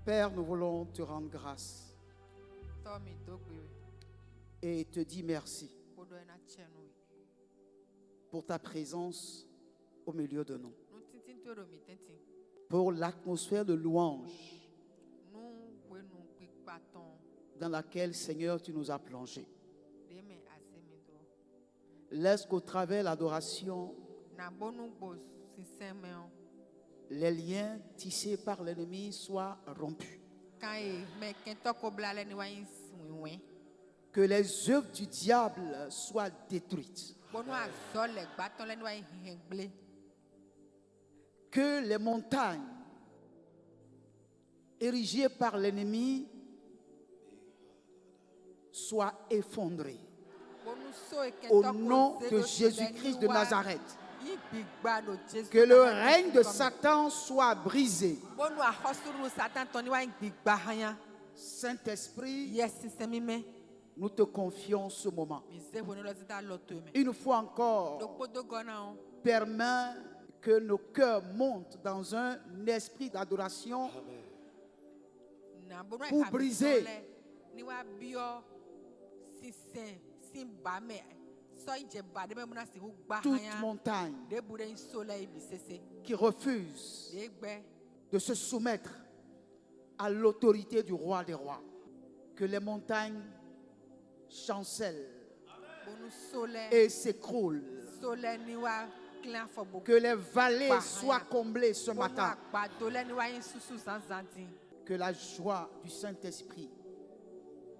Père, nous voulons te rendre grâce et te dire merci pour ta présence au milieu de nous, pour l'atmosphère de louange dans laquelle, Seigneur, tu nous as plongés. Laisse qu'au travers de l'adoration, les liens tissés par l'ennemi soient rompus. Que les œuvres du diable soient détruites. Que les montagnes érigées par l'ennemi soient effondrées. Au nom de Jésus-Christ de Nazareth. Que le règne de Satan soit brisé. Saint-Esprit, nous te confions ce moment. Une fois encore, permets que nos cœurs montent dans un esprit d'adoration pour briser toute montagne qui refuse de se soumettre à l'autorité du roi des rois. Que les montagnes chancellent et s'écroulent. Que les vallées soient comblées ce matin. Que la joie du Saint-Esprit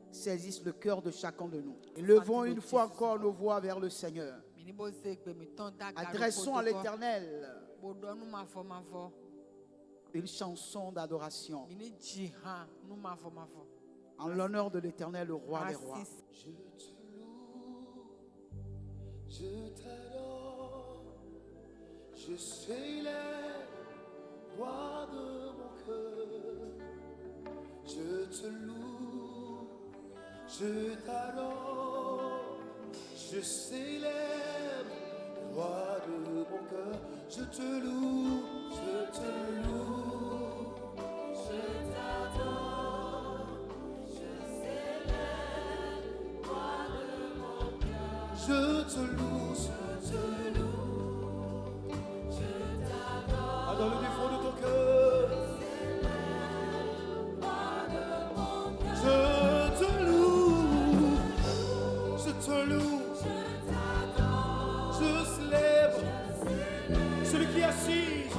saisisse le cœur de chacun de nous. Levons une fois encore nos voix vers le Seigneur. Adressons à l'Éternel une chanson d'adoration en l'honneur de l'Éternel, le roi des rois. Je te loue, je t'adore, je célèbre, roi de mon cœur. Je te loue, je t'adore, je célèbre, roi de mon cœur. Je te loue, je te loue, je t'adore, je célèbre, roi de mon cœur. Je te loue, je t'adore. Dans le défaut de ton cœur. Celui qui assise,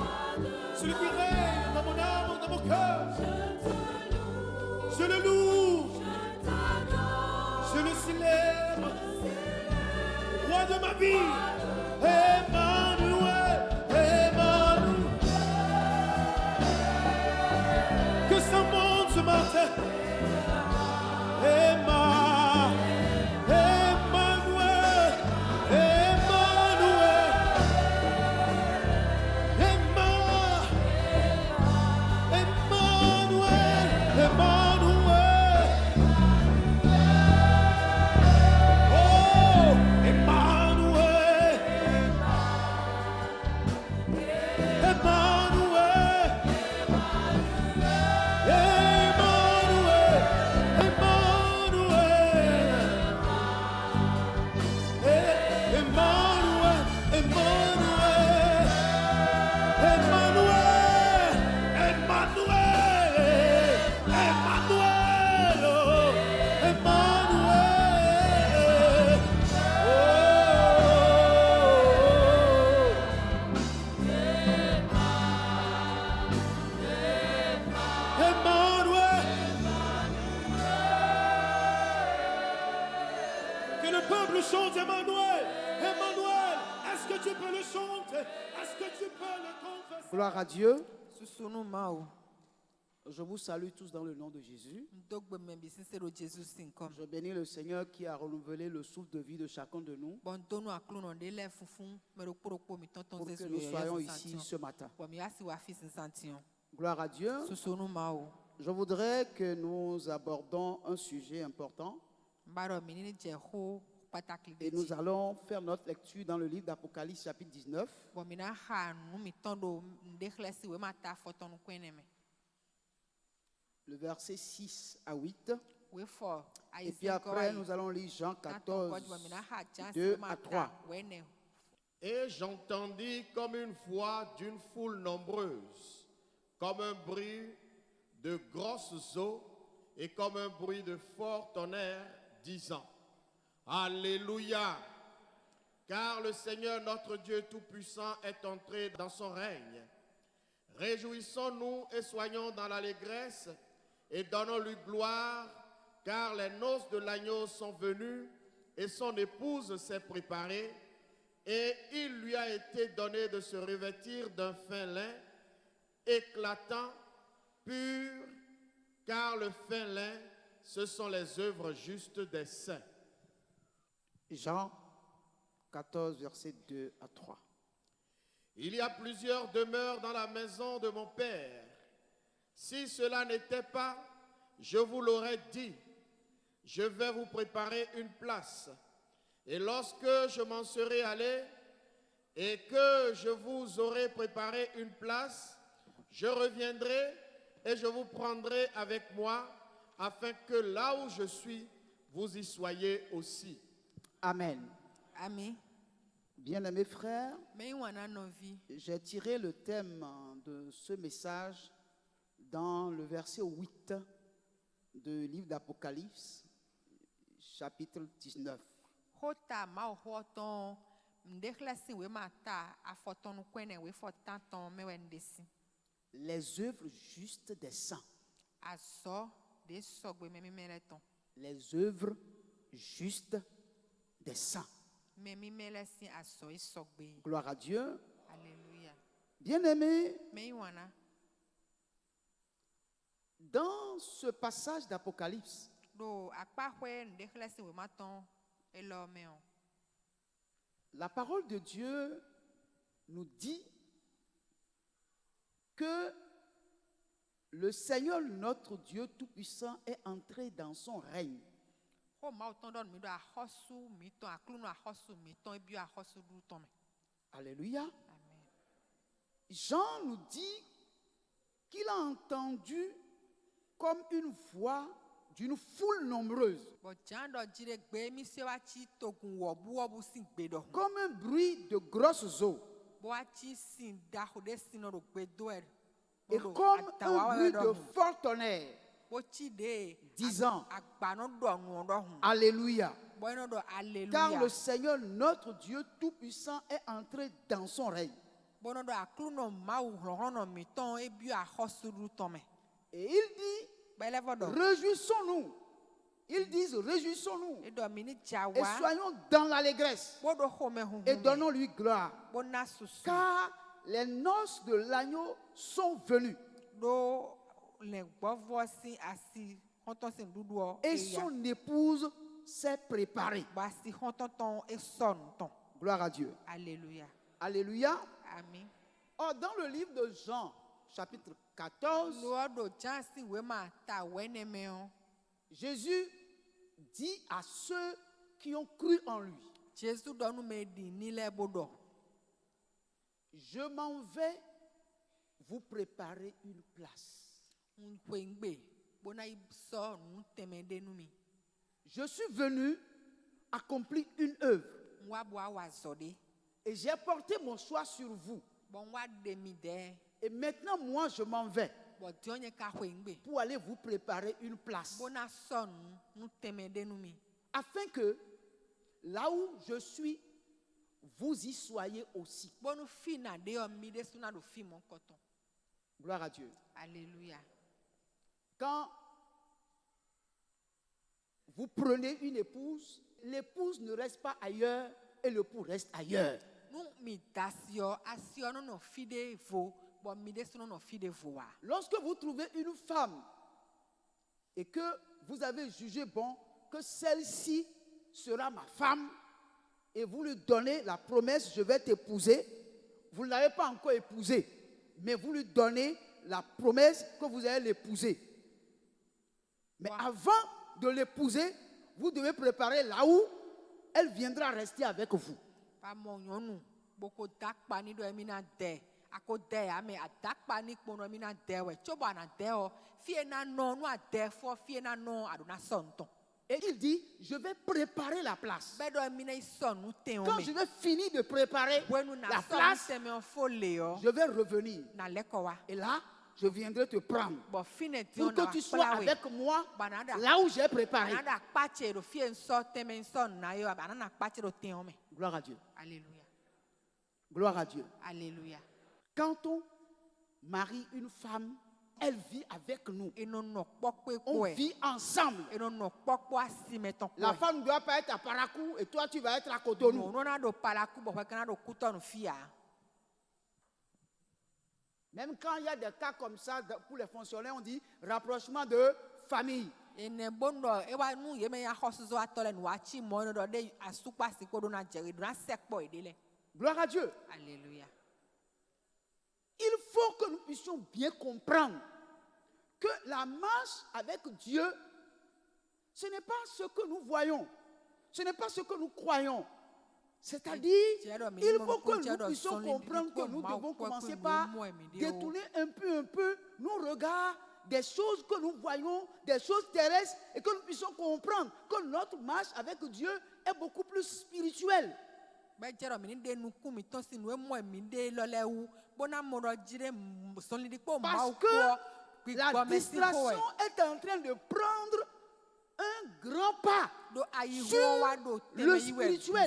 celui qui règne dans mon âme, dans mon cœur. Je le loue, je le célèbre, roi de ma vie. Emmanuel, Emmanuel. Que ça monte ce matin. Chante Emmanuel, Emmanuel, est-ce que tu peux le chanter? Est-ce que tu peux le confesser? Gloire à Dieu. Je vous salue tous dans le nom de Jésus. Je bénis le Seigneur qui a renouvelé le souffle de vie de chacun de nous pour que nous soyons ici ce matin. Gloire à Dieu. Je voudrais que nous abordons un sujet important. Et nous allons faire notre lecture dans le livre d'Apocalypse chapitre 19. le verset 6 à 8. Et puis après, nous allons lire Jean 14, 2 à 3. Et j'entendis comme une voix d'une foule nombreuse, comme un bruit de grosses eaux et comme un bruit de fort tonnerre, disant: Alléluia! Car le Seigneur notre Dieu Tout-Puissant est entré dans son règne. Réjouissons-nous et soyons dans l'allégresse et donnons-lui gloire, car les noces de l'agneau sont venues et son épouse s'est préparée, et il lui a été donné de se revêtir d'un fin lin éclatant, pur, car le fin lin, ce sont les œuvres justes des saints. Jean 14, versets 2 à 3. Il y a plusieurs demeures dans la maison de mon Père. Si cela n'était pas, je vous l'aurais dit. Je vais vous préparer une place. Et lorsque je m'en serai allé et que je vous aurai préparé une place, je reviendrai et je vous prendrai avec moi, afin que là où je suis, vous y soyez aussi. Amen. Amen. Bien-aimés frères, j'ai tiré le thème de ce message dans le verset 8 du livre d'Apocalypse, chapitre 19. Les œuvres justes des saints. Les œuvres justes des saints. Gloire à Dieu. Alléluia. Bien-aimés, dans ce passage d'Apocalypse, la parole de Dieu nous dit que le Seigneur, notre Dieu Tout-Puissant, est entré dans son règne. Alléluia. Amen. Jean nous dit qu'il a entendu comme une voix d'une foule nombreuse, comme un bruit de grosses eaux, et comme un bruit de fort tonnerre, disant: Alléluia. Car le Seigneur, notre Dieu Tout-Puissant, est entré dans son règne. Et il dit: réjouissons-nous. Ils disent: réjouissons-nous et soyons dans l'allégresse et donnons-lui gloire. Car les noces de l'agneau sont venues et son épouse s'est préparée. Gloire à Dieu. Alléluia. Alléluia. Amen. Or, dans le livre de Jean, chapitre 14, Jésus dit à ceux qui ont cru en lui: je m'en vais vous préparer une place. Je suis venu accomplir une œuvre et j'ai porté mon choix sur vous. Et maintenant, moi, je m'en vais pour aller vous préparer une place, afin que là où je suis, vous y soyez aussi. Gloire à Dieu. Alléluia. Quand vous prenez une épouse, l'épouse ne reste pas ailleurs et l'époux reste ailleurs. Lorsque vous trouvez une femme et que vous avez jugé bon que celle-ci sera ma femme et vous lui donnez la promesse: je vais t'épouser, vous ne l'avez pas encore épousée, mais vous lui donnez la promesse que vous allez l'épouser. Mais avant de l'épouser, vous devez préparer là où elle viendra rester avec vous. Et il dit, je vais préparer la place. Quand je vais finir de préparer la place, je vais revenir. Et là, je viendrai te prendre pour que tu sois avec moi là où j'ai préparé. Gloire à Dieu. Alléluia. Gloire à Dieu. Alléluia. Quand on marie une femme, elle vit avec nous. On vit ensemble. La femme ne doit pas être à Parakou et toi tu vas être à Cotonou. Même quand il y a des cas comme ça pour les fonctionnaires, on dit rapprochement de famille. Gloire à Dieu. Alléluia. Il faut que nous puissions bien comprendre que la marche avec Dieu, ce n'est pas ce que nous voyons, ce n'est pas ce que nous croyons. C'est-à-dire, il faut que nous puissions comprendre que nous devons commencer par détourner un peu nos regards des choses que nous voyons, des choses terrestres, et que nous puissions comprendre que notre marche avec Dieu est beaucoup plus spirituelle. Parce que la distraction est en train de prendre un grand pas sur le spirituel.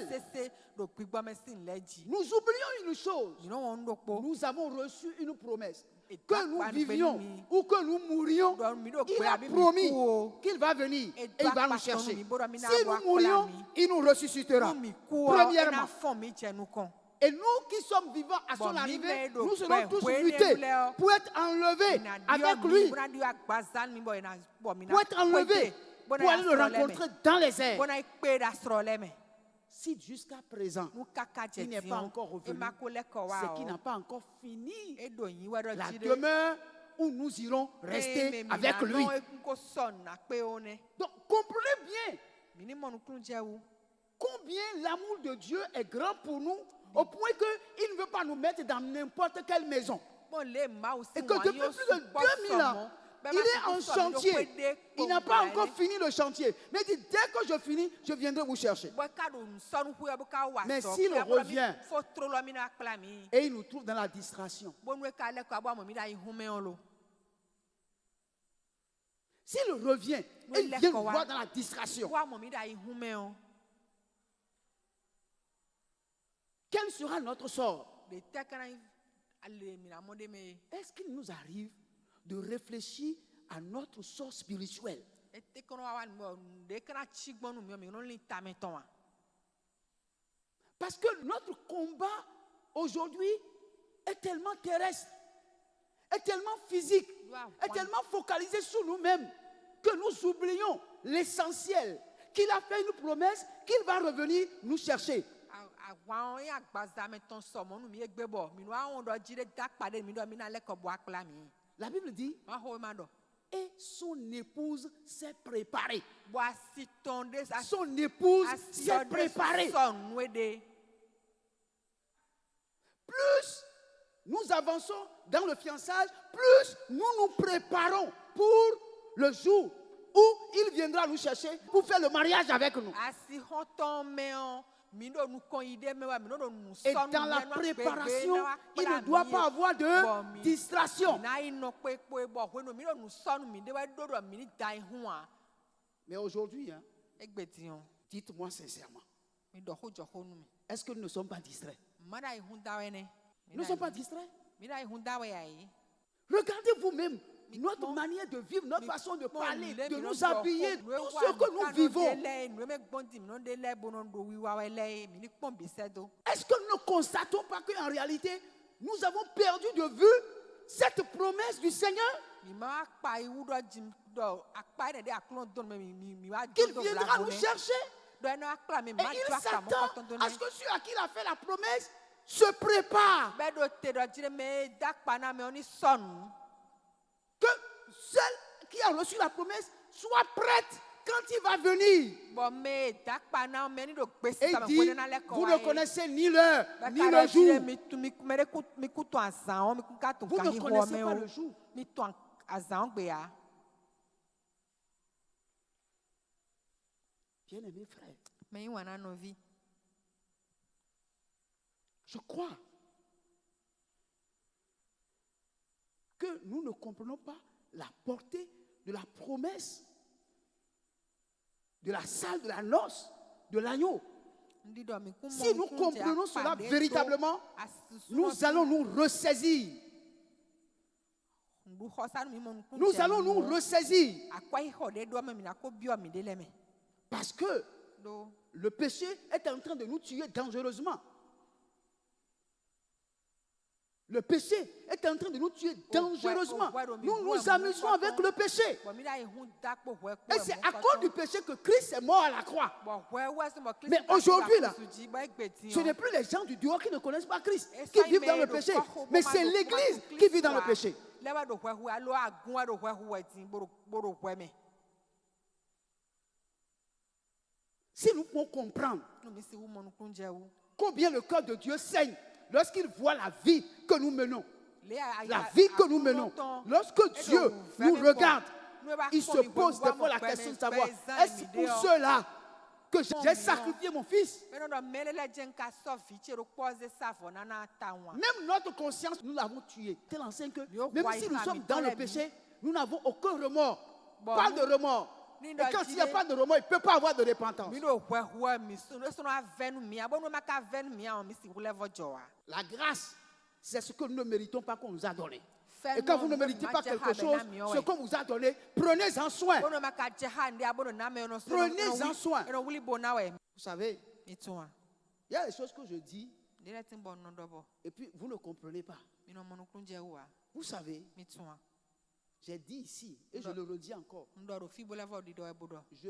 Nous oublions une chose. Nous avons reçu une promesse. Que nous vivions ou que nous mourions, il a promis qu'il va venir et il va nous chercher. Si nous mourions, il nous ressuscitera. Premièrement. Et nous qui sommes vivants à son arrivée, nous serons tous mutés pour être enlevés avec lui. Pour être enlevés, pour aller le rencontrer dans les airs. Si jusqu'à présent, il n'est pas encore revenu, c'est qu'il n'a pas encore fini la demeure où nous irons rester avec lui. Donc, comprenez bien combien l'amour de Dieu est grand pour nous, au point qu'il ne veut pas nous mettre dans n'importe quelle maison. Et que depuis plus de 2000 ans, il est en chantier. Il n'a pas encore fini le chantier. Mais il dit, dès que je finis, je viendrai vous chercher. Mais s'il revient et il nous trouve dans la distraction, s'il revient et il vient nous voir dans la distraction, quel sera notre sort? Est-ce qu'il nous arrive de réfléchir à notre sort spirituel? Parce que notre combat aujourd'hui est tellement terrestre, est tellement physique, est tellement focalisé sur nous-mêmes que nous oublions l'essentiel, qu'il a fait une promesse qu'il va revenir nous chercher. La Bible dit, et son épouse s'est préparée. Son épouse s'est préparée. Plus nous avançons dans le fiançage, plus nous nous préparons pour le jour où il viendra nous chercher pour faire le mariage avec nous. Et dans la préparation, il ne doit pas avoir de distraction. Mais aujourd'hui, dites-moi sincèrement, est-ce que nous ne sommes pas distraits? Nous ne sommes pas distraits. Regardez vous-même notre manière de vivre, notre façon de parler, de nous habiller, tout ce que nous vivons. Est-ce que nous ne constatons pas qu'en réalité, nous avons perdu de vue cette promesse du Seigneur? Qu'il viendra nous chercher. Et il s'attend à ce que celui à qui il a fait la promesse se prépare. Que celle qui a reçu la promesse soit prête quand il va venir, et dit, vous ne connaissez ni l'heure, ni le jour. Vous ne connaissez pas le jour. Bien-aimés frères, je crois que nous ne comprenons pas la portée de la promesse de la salle de la noce de l'agneau. Si nous comprenons cela véritablement, nous allons nous ressaisir. Nous allons nous ressaisir. Parce que le péché est en train de nous tuer dangereusement. Le péché est en train de nous tuer dangereusement. Nous nous amusons avec le péché. Et c'est à cause du péché que Christ est mort à la croix. Mais aujourd'hui, là, ce n'est plus les gens du dehors qui ne connaissent pas Christ, qui vivent dans le péché. Mais c'est l'Église qui vit dans le péché. Si nous pouvons comprendre combien le cœur de Dieu saigne lorsqu'il voit la vie que nous menons, la vie que nous menons, lorsque Dieu nous regarde, il se pose des fois la question de savoir, est-ce pour cela que j'ai sacrifié mon fils? Même notre conscience, nous l'avons tué. Tel enseigne que même si nous sommes dans le péché, nous n'avons aucun remords, pas de remords. Et quand il n'y a pas de remords, il ne peut pas avoir de repentance. La grâce, c'est ce que nous ne méritons pas qu'on nous a donné. Et quand vous ne méritez pas quelque chose, ce qu'on vous a donné, prenez-en soin. Prenez-en soin. Vous savez, il y a des choses que je dis, et puis vous ne comprenez pas. Vous savez, j'ai dit ici, et je le redis encore. Je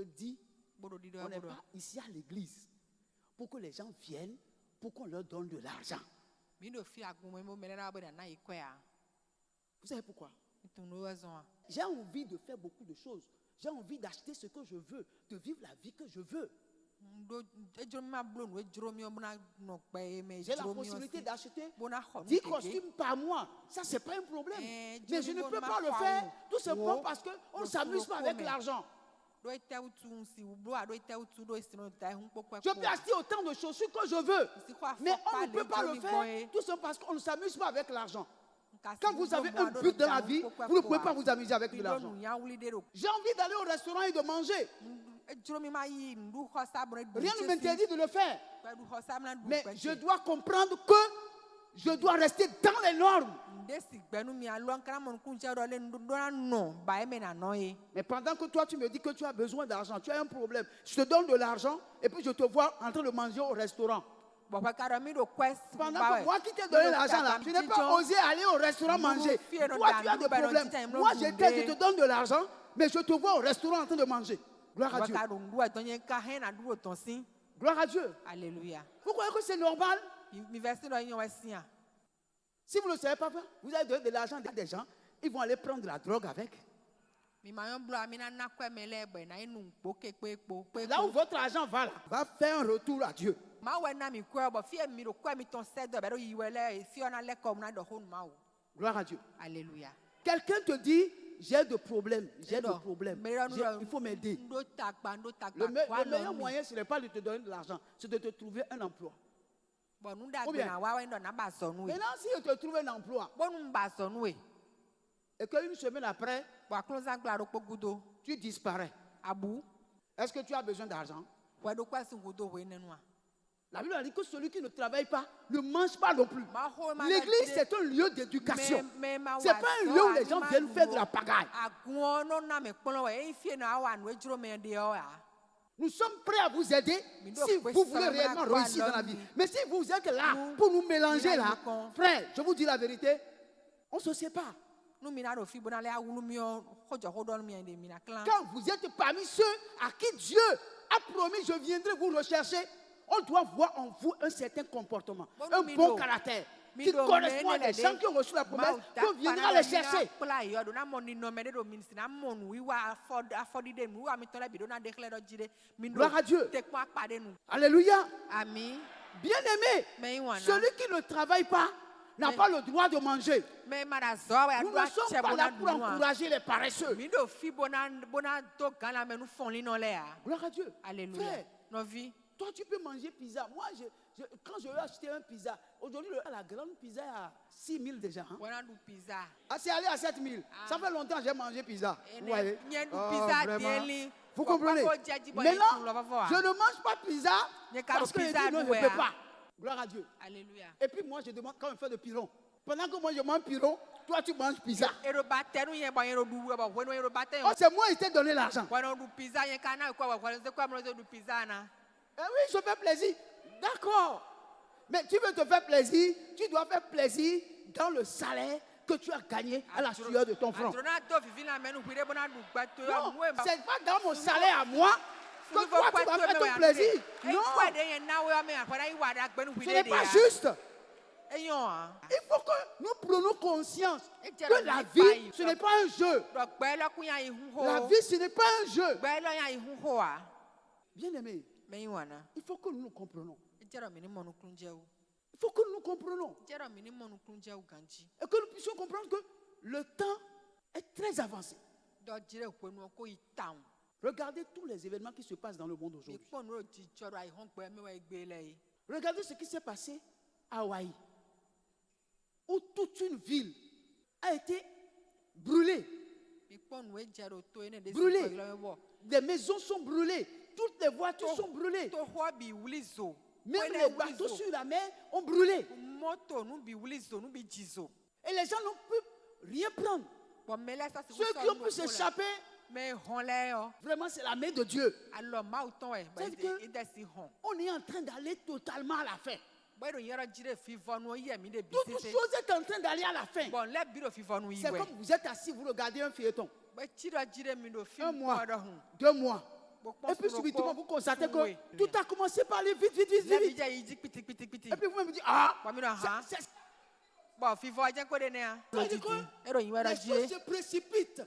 dis, on n'est pas ici à l'église pour que les gens viennent, pour qu'on leur donne de l'argent. Vous savez pourquoi? J'ai envie de faire beaucoup de choses. J'ai envie d'acheter ce que je veux, de vivre la vie que je veux. J'ai la possibilité d'acheter 10 costumes par mois. Ça, ce n'est pas un problème. Mais je ne peux pas le faire tout simplement parce qu'on ne s'amuse pas avec l'argent. Je peux acheter autant de chaussures que je veux. Mais on ne peut pas le faire tout simplement parce qu'on ne s'amuse pas avec l'argent. Quand vous avez un but dans la vie, vous ne pouvez pas vous amuser avec de l'argent. J'ai envie d'aller au restaurant et de manger. Rien ne m'interdit de le faire. Mais je dois comprendre que je dois rester dans les normes. Mais pendant que toi tu me dis que tu as besoin d'argent, tu as un problème, je te donne de l'argent et puis je te vois en train de manger au restaurant. Pendant que moi qui t'ai donné l'argent là, je n'ai pas osé aller au restaurant manger. Toi tu as des problèmes. Moi je te donne de l'argent, mais je te vois au restaurant en train de manger. Gloire à Dieu. Gloire à Dieu. Alléluia. Vous croyez que c'est normal? Si vous ne le savez pas, vous allez donner de l'argent à des gens, ils vont aller prendre de la drogue avec. Là où votre argent va, là, va faire un retour à Dieu. Gloire à Dieu. Alléluia. Quelqu'un te dit, j'ai des problèmes, j'ai des problèmes, il faut m'aider. Le meilleur moyen, ce n'est pas de te donner de l'argent, c'est de te trouver un emploi. Ou bien, maintenant, si je te trouve un emploi, et qu'une semaine après, tu disparais, est-ce que tu as besoin d'argent? La Bible dit que celui qui ne travaille pas ne mange pas non plus. L'église, c'est un lieu d'éducation. Ce n'est pas un lieu où les gens viennent faire de la pagaille. Nous sommes prêts à vous aider si vous voulez réellement réussir dans la vie. Mais si vous êtes là pour nous mélanger là, frère, je vous dis la vérité, on ne se sépare. Quand vous êtes parmi ceux à qui Dieu a promis, je viendrai vous rechercher, on doit voir en vous un certain comportement, un bon caractère qui correspond à des gens qui ont reçu la promesse, qu'on viendra les chercher. Gloire à Dieu. Alléluia. Amen. Bien-aimé, celui qui ne travaille pas n'a pas le droit de manger. Nous ne sommes pas là pour encourager les paresseux. Gloire à Dieu. Alléluia. Frère, toi, tu peux manger pizza. Moi, quand je veux acheter un pizza, aujourd'hui, la grande pizza est à 6 000 déjà. Hein? Ah, c'est allé à 7 000. Ça fait longtemps que j'ai mangé pizza. Vous voyez? Vraiment. Vous comprenez? Maintenant, je ne mange pas pizza parce que je dis non, je ne peux pas. Gloire à Dieu. Alléluia. Et puis moi, je demande quand on fait de piron. Pendant que moi, je mange piron, toi, tu manges pizza. Oh, c'est moi qui t'ai donné l'argent. Eh oui, je fais plaisir. D'accord. Mais tu veux te faire plaisir, tu dois faire plaisir dans le salaire que tu as gagné à la sueur de ton front. Non, c'est pas dans mon salaire à moi que toi, tu vas faire ton plaisir. Non. Ce n'est pas juste. Il faut que nous prenions conscience que la vie, ce n'est pas un jeu. La vie, ce n'est pas un jeu. Bien-aimé, il faut que nous nous comprenions. Il faut que nous nous comprenions. Et que nous puissions comprendre que le temps est très avancé. Regardez tous les événements qui se passent dans le monde aujourd'hui. Regardez ce qui s'est passé à Hawaï, où toute une ville a été brûlée. Brûlée. Des maisons sont brûlées. Toutes les voitures sont brûlées. Même les bateaux sur la mer ont brûlé. Et les gens n'ont pu rien prendre. Ceux qui ont pu s'échapper, vraiment c'est la main de Dieu. On est en train d'aller totalement à la fin. Toute chose est en train d'aller à la fin. C'est comme vous êtes assis, vous regardez un feuilleton. Un mois, 2 mois. Et puis subitement vous constatez que tout a commencé par aller vite, vite, vite, vite. Et puis vous me dites, les choses se précipitent.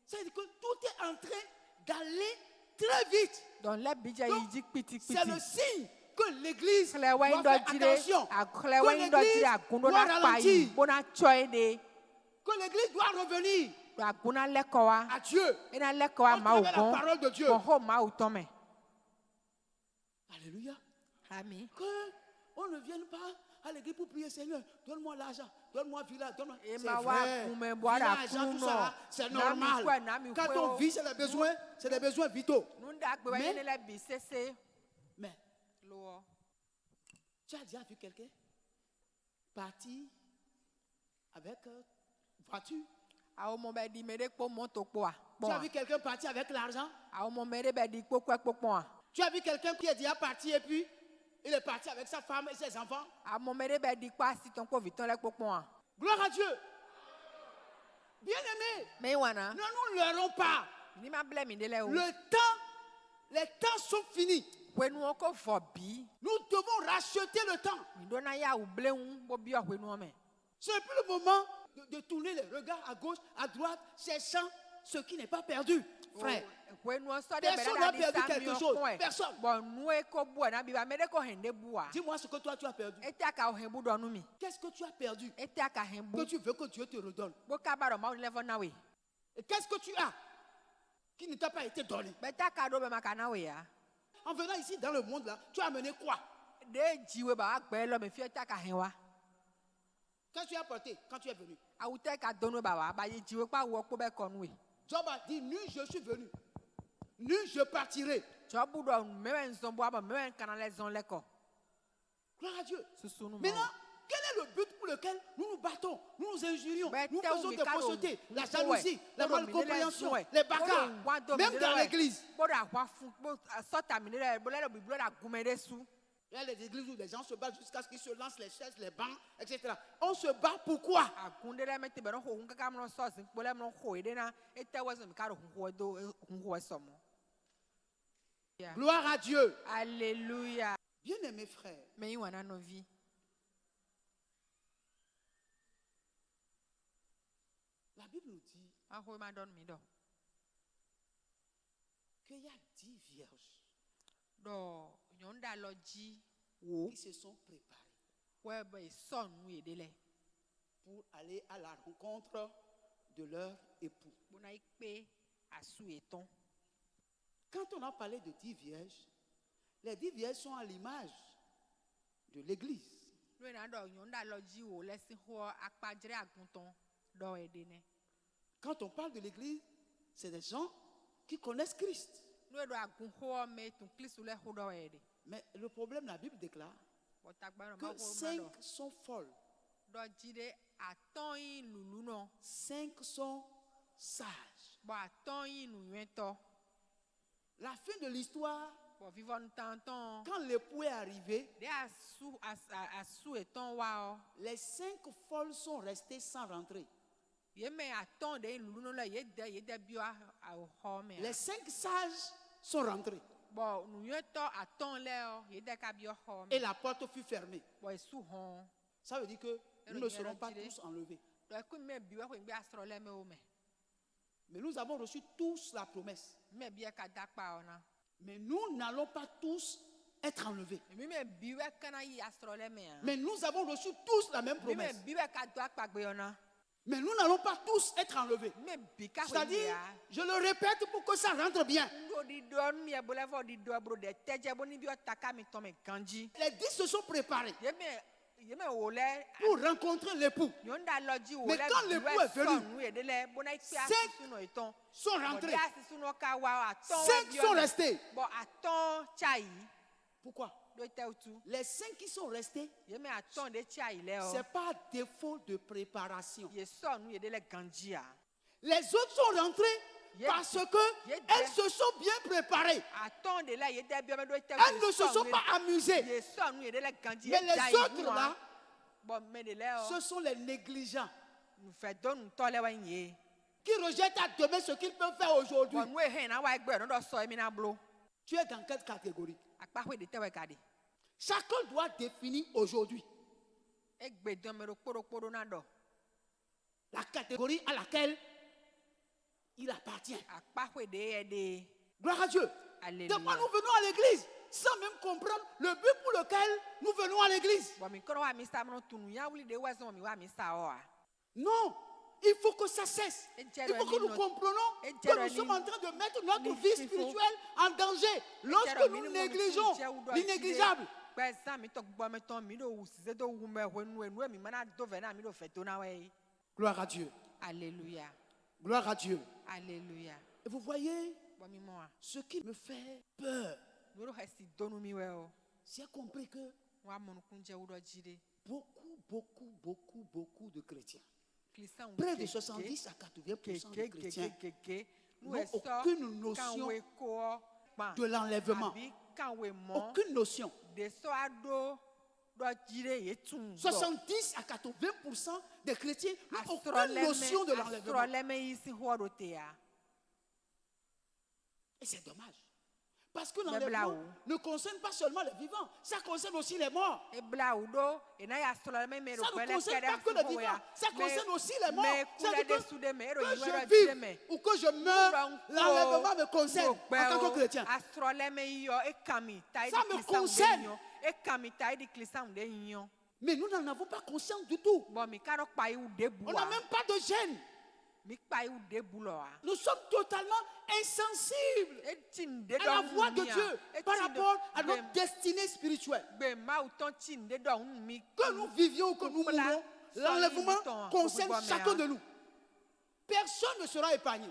C'est-à-dire que tout est en train d'aller très vite. C'est le signe que l'Église doit faire attention. Que l'Église doit ralentir. Que l'Église doit revenir à Dieu. À travers la parole de Dieu. Alléluia. Amen. On ne vienne pas à l'église pour prier, Seigneur, donne-moi l'argent, donne-moi village, donne-moi. C'est vrai, l'argent, tout ça, c'est normal. Quand on vit, c'est des besoins vitaux. Mais tu as déjà vu quelqu'un partir avec voiture? Tu as vu quelqu'un partir avec l'argent? Tu as vu quelqu'un qui est déjà parti et puis il est parti avec sa femme et ses enfants? Gloire à Dieu. Bien-aimés, ne nous leurrons pas. Les temps sont finis. Nous devons racheter le temps. Ce n'est plus le moment de tourner les regards à gauche, à droite, cherchant ce qui n'est pas perdu. Frère, personne n'a perdu quelque chose. Personne. Dis-moi ce que toi tu as perdu. Qu'est-ce que tu as perdu que tu veux que Dieu te redonne? Et qu'est-ce que tu as qui ne t'a pas été donné? En venant ici dans le monde là, tu as amené quoi? Qu'est-ce que tu as apporté quand tu es venu? Job a dit, nu je suis venu, nu je partirai. Gloire à Dieu. Maintenant, quel est le but pour lequel nous nous battons, nous nous injurions, nous faisons des faussetés, la jalousie, la malcompréhension, les bagarres, même dans l'église? Il y a les églises où les gens se battent jusqu'à ce qu'ils se lancent les chaises, les bancs, etc. On se bat pourquoi? Gloire à Dieu. Alléluia. Bien-aimés frères, Mais il y a nos vies. la Bible nous dit qu'il y a 10 vierges qui se sont préparées pour aller à la rencontre de leur époux. Quand on a parlé de 10 vierges, les 10 vierges sont à l'image de l'Église. Quand on parle de l'Église, c'est des gens qui connaissent Christ. Mais le problème, la Bible déclare que 5 sont folles, 5 sont sages. La fin de l'histoire, quand l'époux est arrivé, les 5 folles sont restées sans rentrer. Les 5 sages sont rentrés. Et la porte fut fermée. Ça veut dire que nous ne serons pas tous enlevés. Mais nous avons reçu tous la promesse. Mais nous n'allons pas tous être enlevés. Mais nous avons reçu tous la même promesse. Mais nous n'allons pas tous être enlevés. C'est-à-dire, je le répète pour que ça rentre bien. Les 10 se sont préparés pour rencontrer l'époux. Mais quand l'époux est venu, 5 sont rentrés. 5 sont restés. Pourquoi? Les 5 qui sont restés, c'est pas défaut de préparation. Les autres sont rentrés parce qu'elles se sont bien préparées. Elles ne se sont pas amusées. Mais les autres là, ce sont les négligents qui rejettent à demain ce qu'ils peuvent faire aujourd'hui. Tu es dans quelle catégorie? Chacun doit définir aujourd'hui la catégorie à laquelle il appartient. Gloire à Dieu. Des fois, nous venons à l'église sans même comprendre le but pour lequel nous venons à l'église. Non, il faut que ça cesse. Il faut que nous comprenions que nous sommes en train de mettre notre vie spirituelle en danger lorsque nous négligeons l'innégligeable. Gloire à Dieu. Alléluia. Gloire à Dieu. Alléluia. Et vous voyez, ce qui me fait peur, j'ai compris que beaucoup de chrétiens, près de 70 à 80% des chrétiens, n'ont aucune notion de l'enlèvement. Aucune notion. 70 à 80% des chrétiens n'ont aucune notion de l'enlèvement. Et c'est dommage. Parce que l'enlèvement ne concerne pas seulement les vivants, ça concerne aussi les morts. Ça ne concerne pas que les vivants, ça concerne aussi les morts. C'est-à-dire que je vive ou que je meure, l'enlèvement me concerne en tant que chrétien. Ça me concerne. Mais nous n'en avons pas conscience du tout. On n'a même pas de gêne. Nous sommes totalement insensibles à la voix de Dieu par rapport à notre destinée spirituelle. Que nous vivions ou que nous mourions, l'enlèvement concerne chacun de nous. Personne ne sera épargné.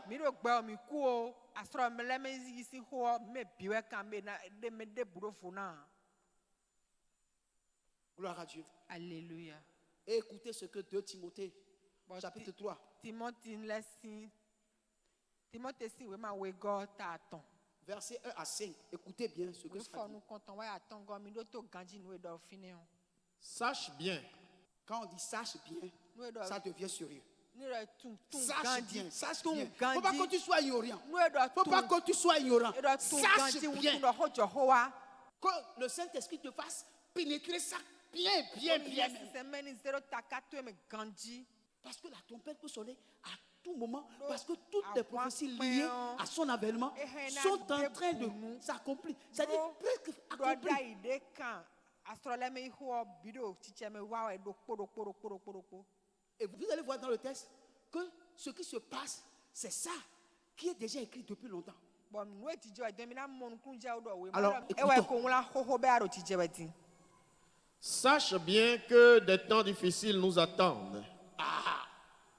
Gloire à Dieu. Alléluia. Et écoutez ce que 2 Timothée, chapitre 3. Verset 1 à 5. Écoutez bien ce que ça dit. Sache bien. Quand on dit sache bien, ça devient sérieux. Sache bien, sache bien. Faut pas que tu sois ignorant. Faut pas que tu sois ignorant. Sache bien que le Saint-Esprit te fasse pénétrer ça bien. Parce que la trompette peut sonner à tout moment. Parce que toutes les prophéties liées à son avènement sont en train de s'accomplir. C'est-à-dire presque accomplies. Et vous allez voir dans le texte que ce qui se passe, c'est ça qui est déjà écrit depuis longtemps. Alors, sache bien que des temps difficiles nous attendent.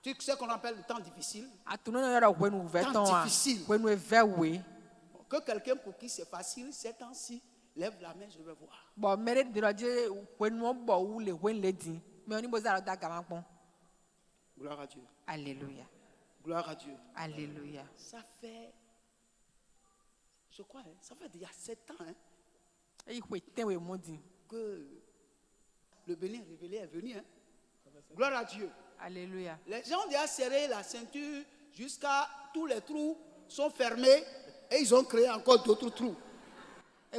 Tu sais qu'on appelle le temps difficile. Temps difficile. Que quelqu'un pour qui c'est facile, ces temps-ci, lève la main, je vais voir. Gloire à Dieu. Alléluia. Gloire à Dieu. Alléluia. Ça fait, je crois, ça fait déjà 7 ans que le béni révélé est venu. Gloire à Dieu. Alléluia. Les gens ont déjà serré la ceinture jusqu'à tous les trous sont fermés et ils ont créé encore d'autres trous. Mais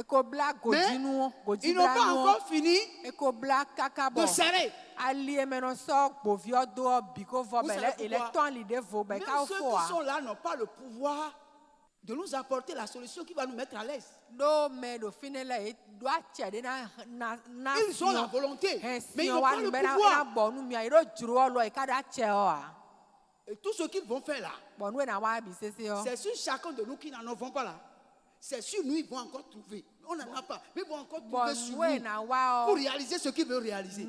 ils n'ont pas encore fini de serrer. Même ceux qui sont là n'ont pas le pouvoir de nous apporter la solution qui va nous mettre à l'aise. Ils ont la volonté, mais ils n'ont pas le pouvoir. Et tout ce qu'ils vont faire là, c'est sur chacun de nous qui n'en avons pas là. C'est sur nous, ils vont encore trouver. On n'en a pas, mais ils vont encore trouver sur nous pour réaliser ce qu'ils veulent réaliser.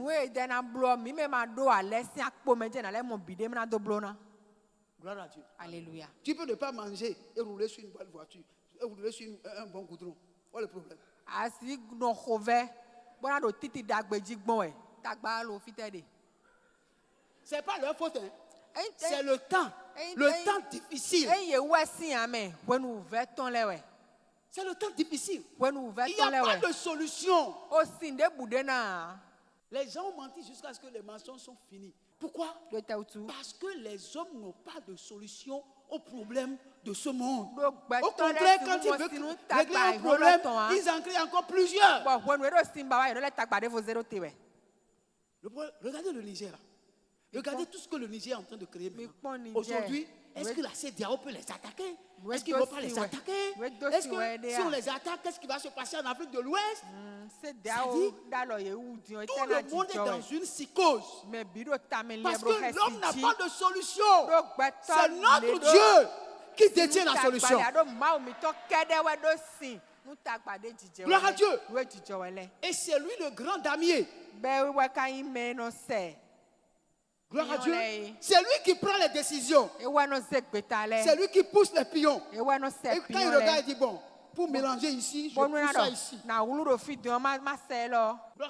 Gloire à Dieu. Alléluia. Tu peux ne pas manger et rouler sur une bonne voiture, et rouler sur un bon goudron. Voilà le problème. C'est pas leur faute. C'est le temps. Le temps difficile. C'est le temps difficile. Il n'y a pas de solution. Les gens ont menti jusqu'à ce que les mensonges sont finis. Pourquoi? Parce que les hommes n'ont pas de solution aux problèmes de ce monde. Au contraire, quand ils veulent régler un problème, ils en créent encore plusieurs. Regardez le Niger. Regardez tout ce que le Niger est en train de créer. Aujourd'hui, est-ce que la CEDEAO peut les attaquer? Est-ce qu'ils ne vont pas les attaquer? Est-ce que si on les attaque, qu'est-ce qui va se passer en Afrique de l'Ouest? Tout le monde est dans une psychose. Parce que l'homme n'a pas de solution. C'est notre Dieu qui détient la solution. Gloire à Dieu. Et c'est lui le grand damier. Gloire à Dieu. C'est lui qui prend les décisions. C'est lui qui pousse les pions. Et quand il regarde, il dit bon, pour mélanger ici, je pousse ça ici. Gloire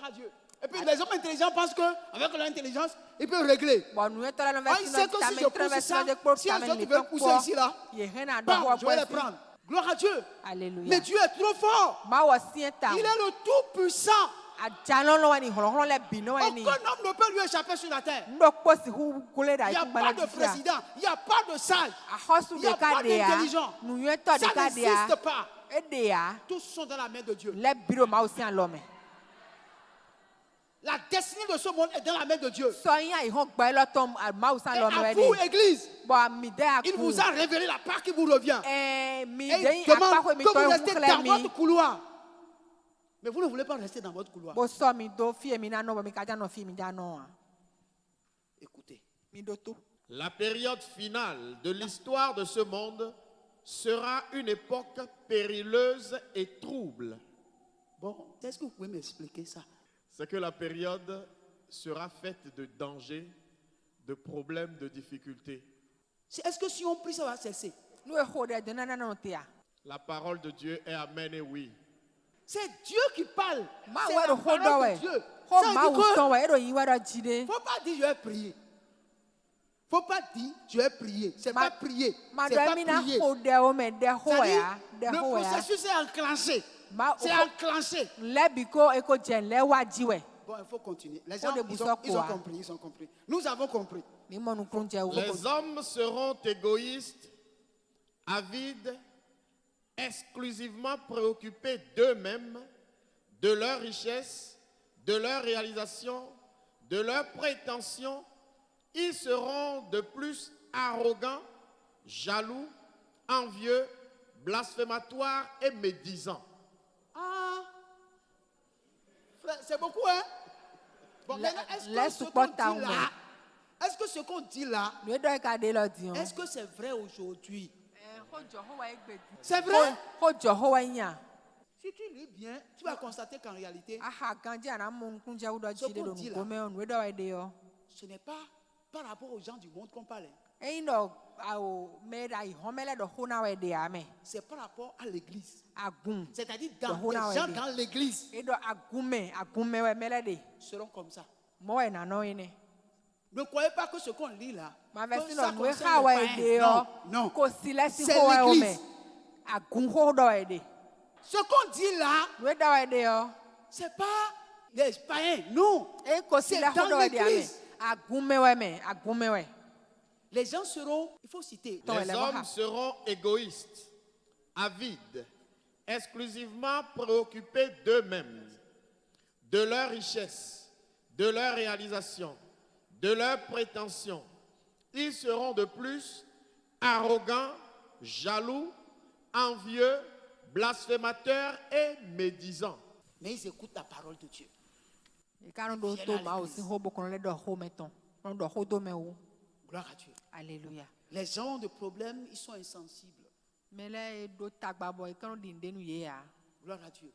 à Dieu. Et puis les hommes intelligents pensent qu'avec leur intelligence, ils peuvent régler. Il sait que si je pousse ça, si les autres veulent pousser ici là, bam, je vais les prendre. Gloire à Dieu. Alléluia. Mais Dieu est trop fort. Il est le tout-puissant. Aucun homme ne peut lui échapper sur la terre. Il n'y a pas de président, il n'y a pas de sage, il n'y a pas d'intelligent. Ça n'existe pas. Tous sont dans la main de Dieu. La destinée de ce monde est dans la main de Dieu. Et à vous, Église, il vous a révélé la part qui vous revient. Et il demande que vous restez dans votre couloir. Mais vous ne voulez pas rester dans votre couloir. Écoutez. La période finale de l'histoire de ce monde sera une époque périlleuse et trouble. Bon, est-ce que vous pouvez m'expliquer ça? C'est que la période sera faite de dangers, de problèmes, de difficultés. Est-ce que si on prie, ça va cesser? La parole de Dieu est amen et oui. C'est Dieu qui parle. C'est la parole de Dieu. Ça veut dire que faut pas dire je vais prier. Faut pas dire je vais prier. C'est pas prier. C'est pas prier. C'est-à-dire, le processus est enclenché. C'est enclenché. Bon, il faut continuer. Les gens, ils ont compris. Nous avons compris. Les hommes seront égoïstes, avides, exclusivement préoccupés d'eux-mêmes, de leur richesse, de leur réalisation, de leurs prétentions. Ils seront de plus arrogants, jaloux, envieux, blasphématoires et médisants. Ah, frère, c'est beaucoup, hein? Bon, maintenant, est-ce que ce qu'on dit là, est-ce que c'est vrai aujourd'hui? C'est vrai? Si tu lis bien, tu vas constater qu'en réalité, ce qu'on dit là, ce n'est pas par rapport aux gens du monde qu'on parle. C'est par rapport à l'église. C'est-à-dire dans les gens dans l'église seront comme ça. Ne croyez pas que ce qu'on lit là, que ça concerne les païens. Non, non. C'est l'église. Ce qu'on dit là, c'est pas les païens, non. C'est dans l'église. Les gens seront, il faut citer. Les hommes seront égoïstes, avides, exclusivement préoccupés d'eux-mêmes, de leur richesse, de leur réalisation, de leurs prétentions. Ils seront de plus arrogants, jaloux, envieux, blasphémateurs et médisants. Mais ils écoutent la parole de Dieu. Gloire à Dieu. Alléluia. Les gens ont des problèmes, ils sont insensibles. Gloire à Dieu.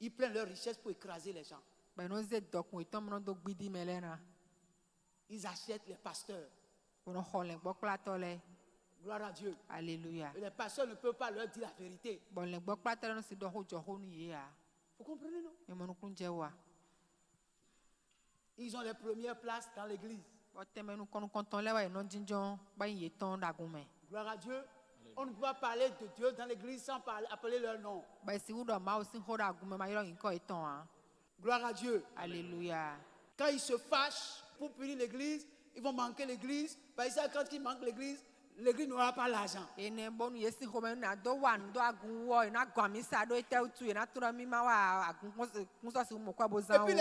Ils prennent leur richesse pour écraser les gens. Ils achètent les pasteurs. Gloire à Dieu. Alléluia. Et les pasteurs ne peuvent pas leur dire la vérité. Vous comprenez, non? Ils ont les premières places dans l'église. Gloire à Dieu. On ne peut pas parler de Dieu dans l'église sans appeler leur nom. Gloire à Dieu. Alléluia. Quand ils se fâchent pour punir l'église, ils vont manquer l'église. Parce que quand ils manquent l'église n'aura pas l'argent. Et puis les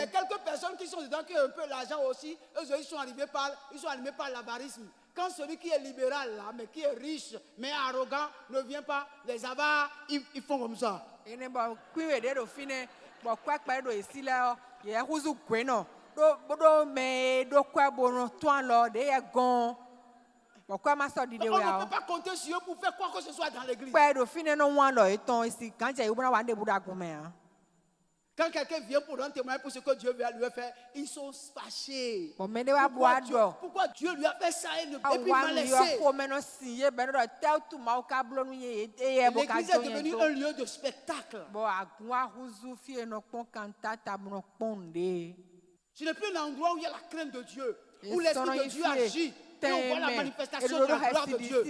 quelques personnes qui sont dedans qui ont un peu l'argent aussi, eux ils sont animés par l'avarisme. Quand celui qui est libéral là, mais qui est riche, mais arrogant, ne vient pas, les avares, ils font comme ça. On ne peut pas compter sur eux pour faire quoi que ce soit dans l'église. Quand quelqu'un vient pour rendre témoignage pour ce que Dieu lui a fait, ils sont fâchés. Pourquoi Dieu lui a fait ça et puis m'a laissé? L'église est devenue un lieu de spectacle. Ce n'est plus l'endroit où il y a la crainte de Dieu, où l'Esprit de Dieu agit. Et on voit la manifestation de la gloire de Dieu.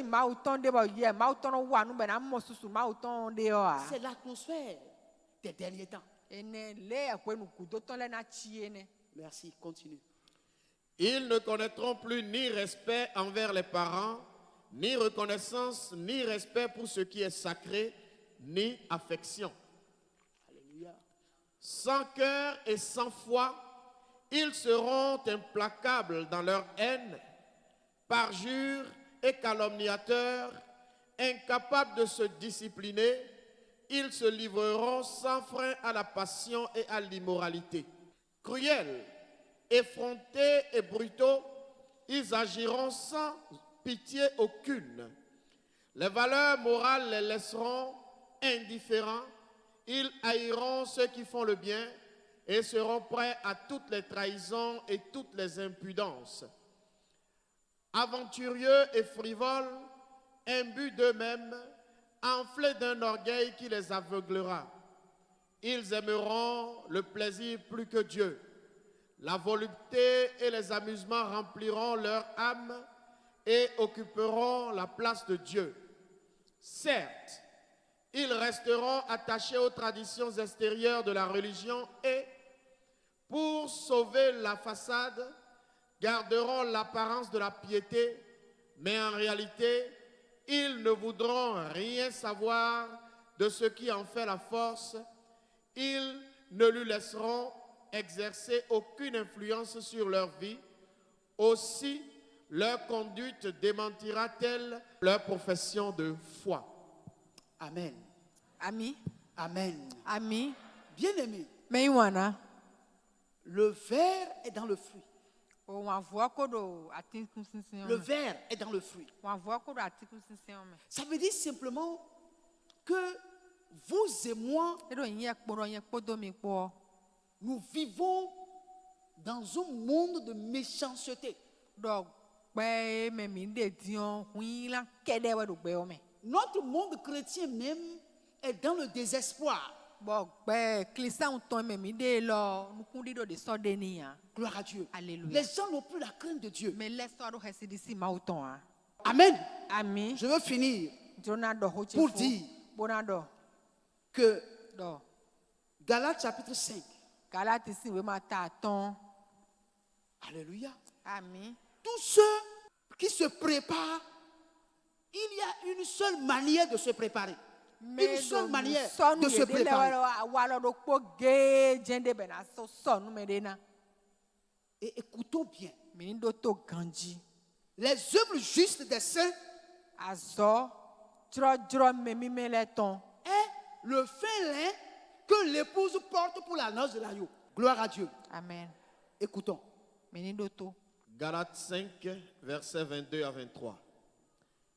C'est l'atmosphère des derniers temps. Merci, continue. Ils ne connaîtront plus ni respect envers les parents, ni reconnaissance, ni respect pour ce qui est sacré, ni affection. Alléluia. Sans cœur et sans foi, ils seront implacables dans leur haine, parjures et calomniateurs, incapables de se discipliner. Ils se livreront sans frein à la passion et à l'immoralité. Cruels, effrontés et brutaux, ils agiront sans pitié aucune. Les valeurs morales les laisseront indifférents. Ils haïront ceux qui font le bien et seront prêts à toutes les trahisons et toutes les impudences. Aventureux et frivoles, imbus d'eux-mêmes, enflés d'un orgueil qui les aveuglera. Ils aimeront le plaisir plus que Dieu. La volupté et les amusements rempliront leur âme et occuperont la place de Dieu. Certes, ils resteront attachés aux traditions extérieures de la religion et, pour sauver la façade, garderont l'apparence de la piété, mais en réalité, ils ne voudront rien savoir de ce qui en fait la force. Ils ne lui laisseront exercer aucune influence sur leur vie. Aussi, leur conduite démentira-t-elle leur profession de foi. Amen. Ami. Amen. Ami. Bien-aimé, Meiwana. le ver est dans le fruit. O wa voa kodo atiku sinsin. Le ver est dans le fruit. Wa voa kodo atiku sinsin. Ça veut dire simplement que vous et moi, nous vivons dans un monde de méchanceté. Notre monde chrétien même est dans le désespoir. Gloire à Dieu. Alléluia. Les gens n'ont plus la crainte de Dieu. Amen. Amen. Je veux finir pour dire que Galates chapitre 5. Alléluia. Amen. Tous ceux qui se préparent, il y a une seule manière de se préparer. Une seule manière de se préparer. Et écoutons bien. Les œuvres justes des saints est le fin lin que l'épouse porte pour la noce de l'agneau. Gloire à Dieu. Amen. Écoutons. Galates 5, versets 22 à 23.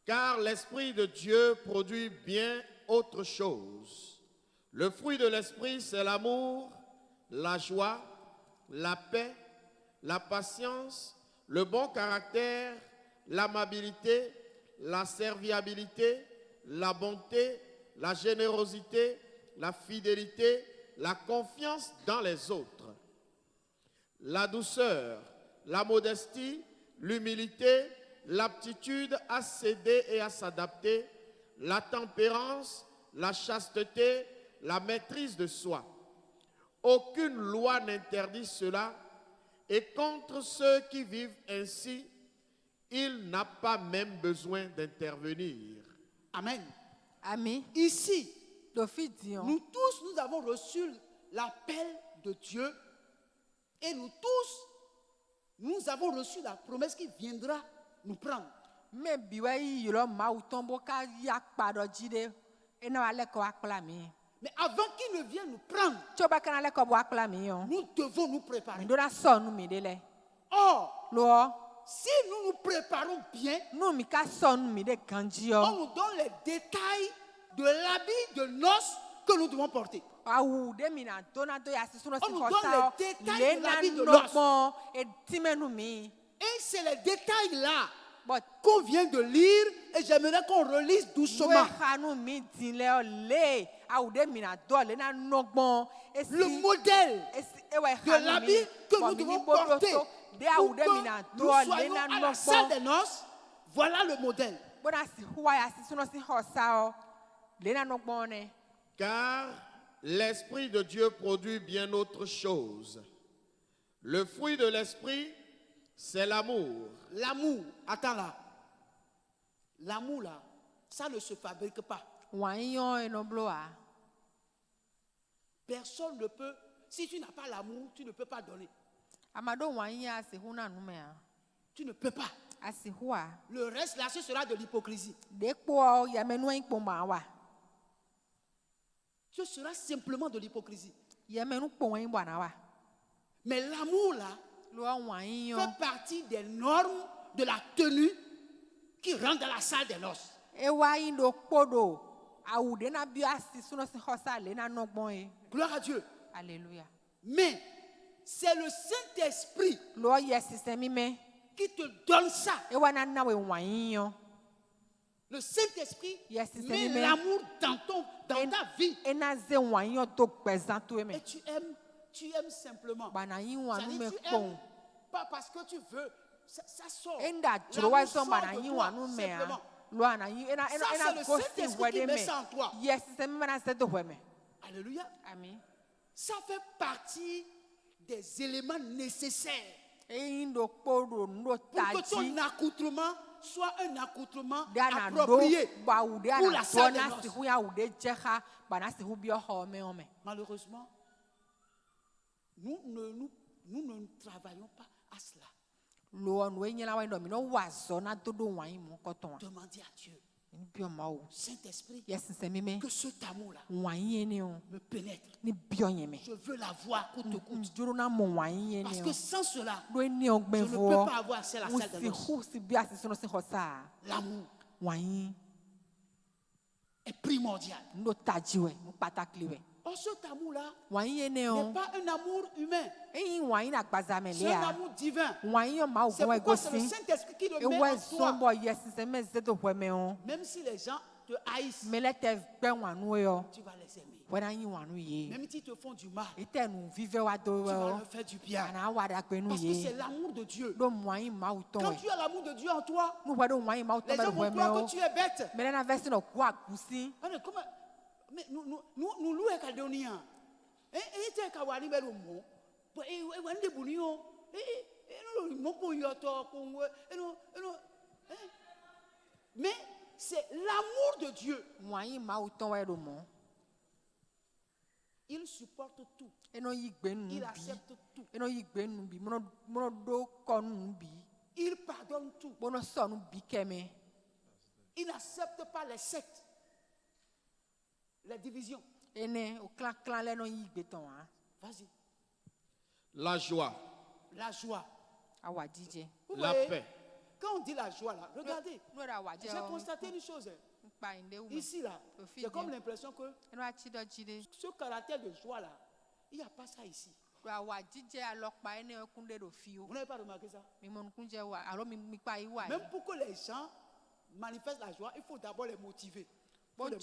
Car l'Esprit de Dieu produit bien autre chose. Le fruit de l'Esprit, c'est l'amour, la joie, la paix, la patience, le bon caractère, l'amabilité, la serviabilité, la bonté, la générosité, la fidélité, la confiance dans les autres, la douceur, la modestie, l'humilité, l'aptitude à céder et à s'adapter, la tempérance, la chasteté, la maîtrise de soi. Aucune loi n'interdit cela, et contre ceux qui vivent ainsi, il n'a pas même besoin d'intervenir. Amen. Amen. Ici, nous tous, nous avons reçu l'appel de Dieu, et nous tous, nous avons reçu la promesse qui viendra nous prendre. Mais avant qu'il ne vienne nous prendre, nous devons nous préparer. Or, si nous nous préparons bien, on nous donne les détails de l'habit de noces que nous devons porter. On nous donne les détails de l'habit de noces. Et c'est les détails là qu'on vient de lire, et j'aimerais qu'on relise doucement. Le modèle de l'habit que nous devons porter pour que nous soyons à la salle des noces. Voilà le modèle. Car l'Esprit de Dieu produit bien autre chose. Le fruit de l'Esprit, c'est l'amour. L'amour, attends là. L'amour là, ça ne se fabrique pas. Personne ne peut, si tu n'as pas l'amour, tu ne peux pas donner. Tu ne peux pas. Le reste là, ce sera de l'hypocrisie. Ce sera simplement de l'hypocrisie. Mais l'amour là fait partie des normes de la tenue qui rentrent dans la salle des noces. Gloire à Dieu. Alléluia. Mais c'est le Saint-Esprit qui te donne ça. Le Saint-Esprit met l'amour dans ta vie. Et tu aimes simplement. C'est-à-dire, tu aimes pas parce que tu veux. Ça sort. L'amour sort de toi, simplement. Ça, c'est le Saint-Esprit qui met ça en toi. Alléluia. Amen. Ça fait partie des éléments nécessaires Pour que ton accoutrement soit un accoutrement approprié pour la salle de noces. Malheureusement, nous ne travaillons pas à cela. Demandez à Dieu, Saint-Esprit, que ce amour-là me pénètre. Je veux la voir coûte que coûte. Parce que sans cela, je ne peux pas avoir accès à la salle de noces. L'amour est primordial. Or, cet amour-là n'est pas un amour humain. C'est un amour divin. C'est pourquoi c'est le Saint-Esprit qui le met en toi. Même si les gens te haïssent, tu vas les aimer. Même s'ils te font du mal, tu vas leur faire du bien. Parce que c'est l'amour de Dieu. Quand tu as l'amour de Dieu en toi, les gens vont croire que tu es bête. Mais nous louons Calédonien. Et tu es Kawani Belumo. Mais c'est l'amour de Dieu. Il supporte tout. Il accepte tout. Il pardonne tout. Il n'accepte pas les sectes, les divisions. Vas-y. La joie. La joie. La paix. Quand on dit la joie, là, regardez, j'ai constaté une chose. Ici, là, j'ai comme l'impression que ce caractère de joie, là, il n'y a pas ça ici. Vous n'avez pas remarqué ça? Même pour que les gens manifestent la joie, il faut d'abord les motiver. Quand le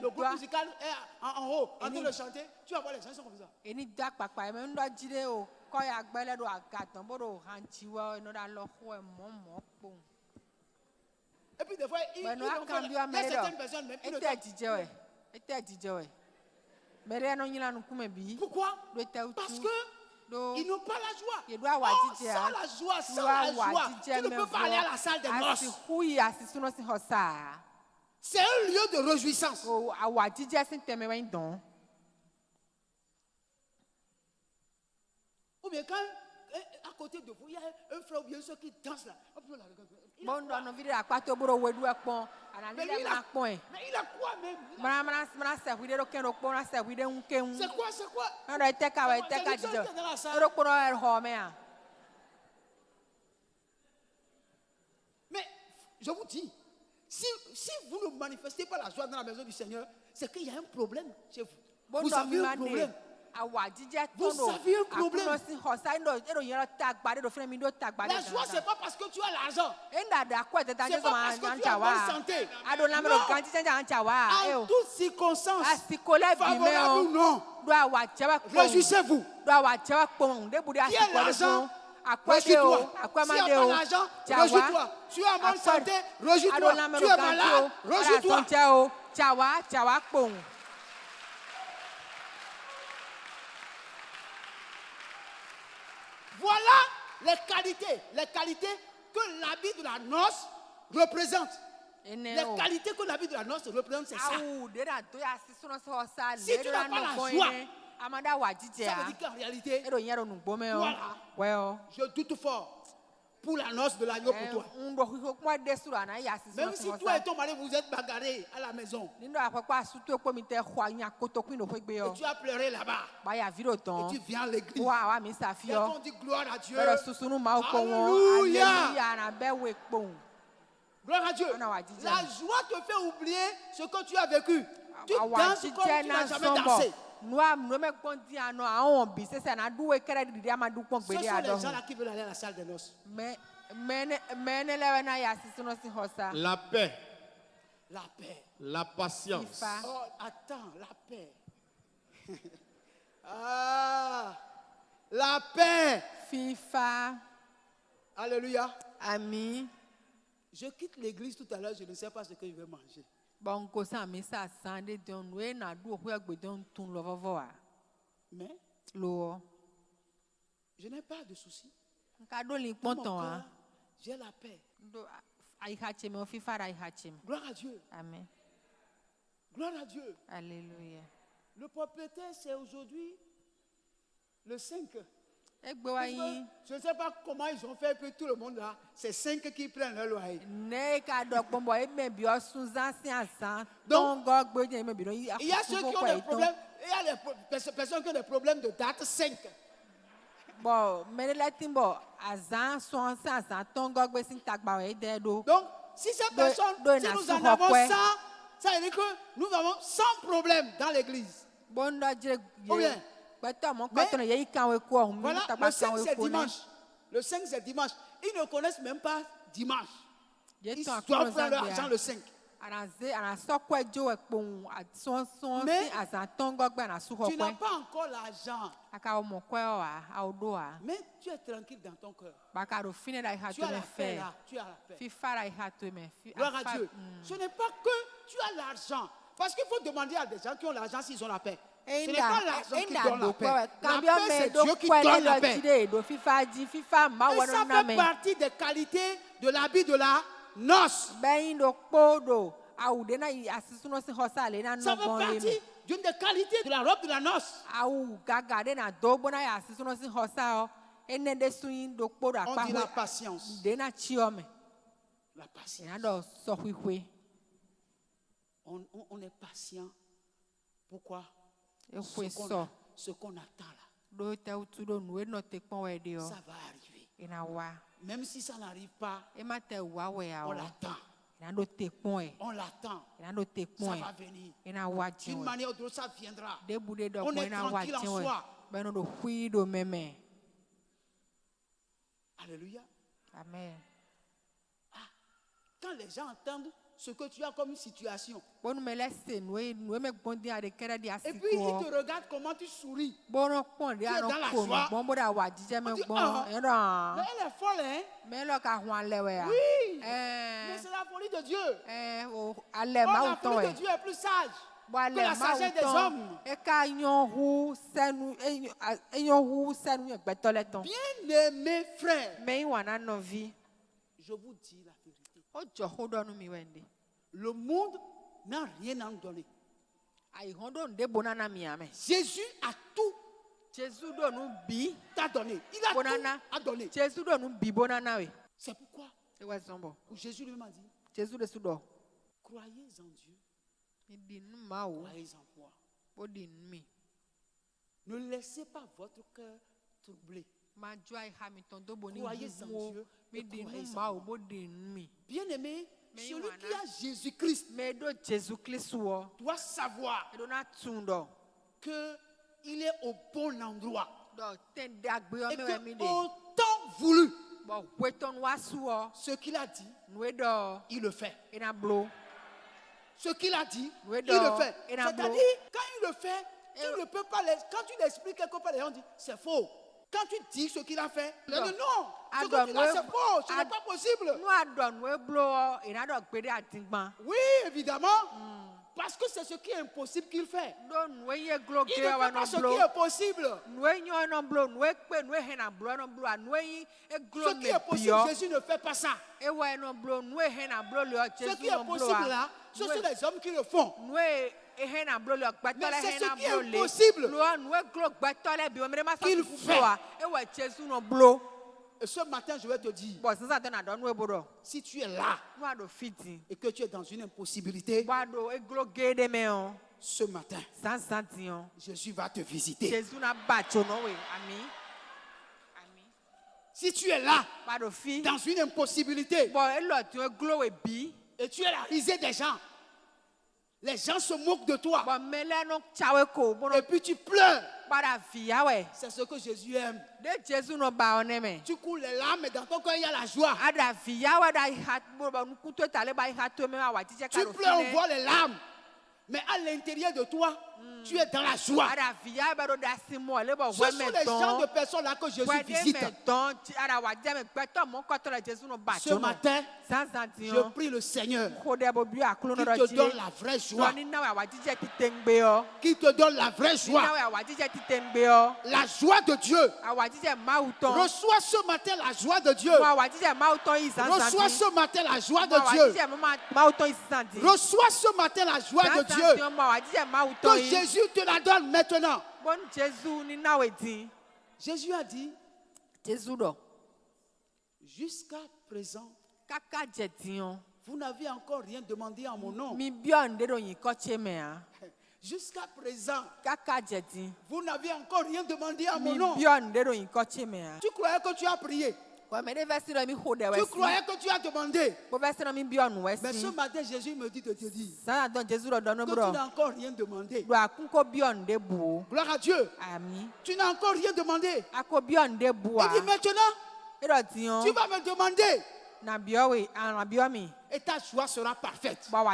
groupe musical est en haut, en train de chanter, tu vas voir les gens sont comme ça. Et puis des fois, il y a certaines personnes même qui le pourquoi? Parce que ils n'ont pas la joie. Sans la joie, tu ne peux pas aller à la salle de noces. C'est un lieu de réjouissance. Ou bien quand à côté de vous, il y a un frère ou bien ceux qui dansent là. Mais il a quoi même? C'est quoi? Mais je vous dis, si vous ne manifestez pas la joie dans la maison du Seigneur, c'est qu'il y a un problème chez vous. Vous avez un problème. Vous avez un problème. La joie, ce n'est pas parce que tu as l'argent. C'est pas parce que tu as bonne santé. Non. En toutes circonstances, favorables ou non, réjouissez-vous. Qui a l'argent, réjouis-toi. Si tu n'as pas l'argent, réjouis-toi. Tu as bonne santé, réjouis-toi. Tu es malade, réjouis-toi. Voilà les qualités que l'habit de la noce représente. Les qualités que l'habit de la noce représente, c'est ça. Si tu n'as pas la joie, ça veut dire qu'en réalité, voilà, je doute fort pour la noce de l'agneau pour toi. Même si toi et ton mari vous êtes bagarrés à la maison, et tu as pleuré là-bas, et tu viens à l'église, et on dit gloire à Dieu, alléluia, gloire à Dieu. La joie te fait oublier ce que tu as vécu. Tu danses comme tu n'as jamais dansé. Ce sont les gens là qui veulent aller à la salle de noces. La paix. La paix. La patience. Oh, attends, la paix. La paix. Alléluia. Amen. Je quitte l'église tout à l'heure, je ne sais pas ce que je vais manger. Mais Je n'ai pas de soucis. Nkado li Dans mon ponton cœur, a. j'ai la paix. Do aihacheme ofifara aihacheme. Gloire à Dieu. Amen. Gloire à Dieu. Alléluia. Le propriétaire, c'est aujourd'hui le 5. Egbewa yi. Je ne sais pas comment ils ont fait que tout le monde là, c'est 5 qui prennent leur loyer. Ne ka do pombo e me bi osun zan si asan. Donc, Tongo gbe me bi no yi. Il y a ceux qui ont des problèmes, il y a les personnes qui ont des problèmes de date 5. Bon, mais la timbo azan son si asan tongo gbe sin tagba we de do. Donc, si ces personnes, si nous en avons 100, ça veut dire que nous avons 100 problèmes dans l'église. Bon do jire. Ou bien, Beto mon kotono ye kan we ko hun voilà, tagba le 5 kan we c'est ko na. dimanche. Le 5 c'est dimanche. Ils ne connaissent même pas dimanche. Ils Ils doivent prendre leur argent le 5. Mais tu n'as pas encore l'argent. Mais tu es tranquille dans ton cœur. Tu as la paix là. Tu as la paix. Gloire à Dieu. Ce n'est pas que tu as l'argent. Parce qu'il faut demander à des gens qui ont l'argent s'ils ont la paix. Ce n'est pas l'argent qui donne la paix. La paix, c'est Dieu qui donne la paix. Et ça fait partie des qualités de l'habit de la noce. Ça fait partie d'une des qualités de la robe de la noce. On dit la patience. La patience. On est patient. Pourquoi? Ce qu'on attend là, ça va arriver. Même si ça n'arrive pas, on l'attend. On l'attend. Ça va venir. D'une manière ou d'autre, ça viendra. On est tranquille en soi. Alléluia. Amen. Quand les gens entendent ce que tu as comme situation, et puis ils te regardent comment tu souris. Tu es dans la joie. On dit, mais elle est folle, hein? Oui. Mais c'est la folie de Dieu. La folie de Dieu est plus sage que la sagesse des hommes. Bien-aimés frères, je vous dis la vérité. Le monde n'a rien à nous donner. Jésus a tout t'a donné. Il a tout à donner. C'est pourquoi Jésus lui m'a dit, croyez en Dieu, croyez en moi. Ne laissez pas votre cœur troubler. Croyez en Dieu et croyez en moi. Bien-aimé, celui qui a Jésus-Christ doit savoir qu'il est au bon endroit. Et que au temps voulu, ce qu'il a dit, il le fait. Ce qu'il a dit, il le fait. C'est-à-dire, quand il le fait, tu ne peux pas quand tu l'expliques quelque part, les gens disent c'est faux. Quand tu dis ce qu'il a fait, non, ce que tu dis c'est faux, ce n'est pas possible. Oui, évidemment. Parce que c'est ce qui est impossible qu'il fait. Il ne fait pas ce qui est possible. Ce qui est possible, Jésus ne fait pas ça. Ce qui est possible là, ce sont les hommes qui le font. Mais c'est ce qui est impossible qu'il fait. Et ce matin, je vais te dire, si tu es là et que tu es dans une impossibilité, ce matin, Jésus va te visiter. Si tu es là, dans une impossibilité, et tu es la risée des gens, les gens se moquent de toi, et puis tu pleures. C'est ce que Jésus aime. Tu coules les larmes et dans ton cœur il y a la joie. Tu pleures, on voit les larmes. Mais à l'intérieur de toi, tu es dans la joie. Ce sont les genres de personnes là que Jésus visite. Ce matin, je prie le Seigneur qui te donne la vraie joie. Qui te donne la vraie joie. La joie de Dieu. Reçois ce matin la joie de Dieu. Reçois ce matin la joie de Dieu. Reçois ce matin la joie de Dieu. Que Jésus te la donne maintenant. Jésus a dit, jusqu'à présent, vous n'avez encore rien demandé en mon nom. Jusqu'à présent, vous n'avez encore rien demandé en mon nom. Tu croyais que tu as prié. Tu croyais que tu as demandé. Mais ce matin, Jésus me dit de te dire que tu n'as encore rien demandé. Gloire à Dieu. Tu n'as encore rien demandé. Et dit maintenant, tu vas me demander. Et ta joie sera parfaite. Gloire